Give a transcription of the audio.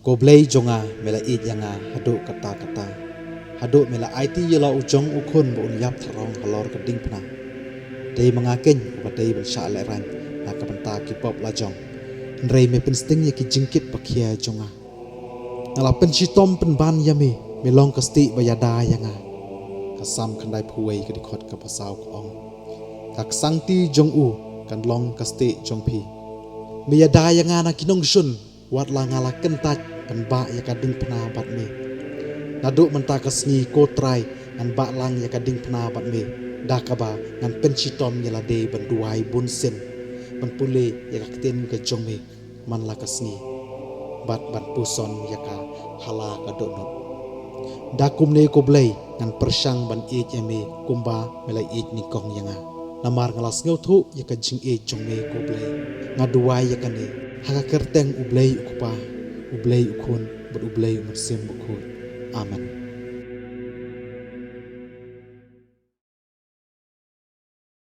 Ko blay jonga mela it yanga hadu kata hadu mela IT yela ujong ukun bo unyap tharong halor keding pna dei mangakeng ba dei bel sha le ran na ka banta ki pop la jong rei me pen sting ye ki jingkit pakhia jonga ngala pen chitom pen ban yami melong kasti bayada yanga kasam khandai phuwei ka dikhot ka pasau ko ong kak sangti jong u kan long kasti jong phi meyada yanga na kinong shun wat la ngala kentat pen ba ya ka ding pna bat me nadu menta kasni ko trai an ba lang ya ka ding pna bat me dakaba ngan pen chitom yela de ban duai bun sen ban pule ya ka ten ka jong me man la kasni bat ban puson ya ka hala ka do no dakum ne ko blai ngan persang ban e me kumba melai e ni kong yanga namar ngalas ngau thu ya ka jing e jong me ko blai ngaduai ya ka ne haka kerteng ublai ukupa ublai ukun but ublai umat sem bukun aman.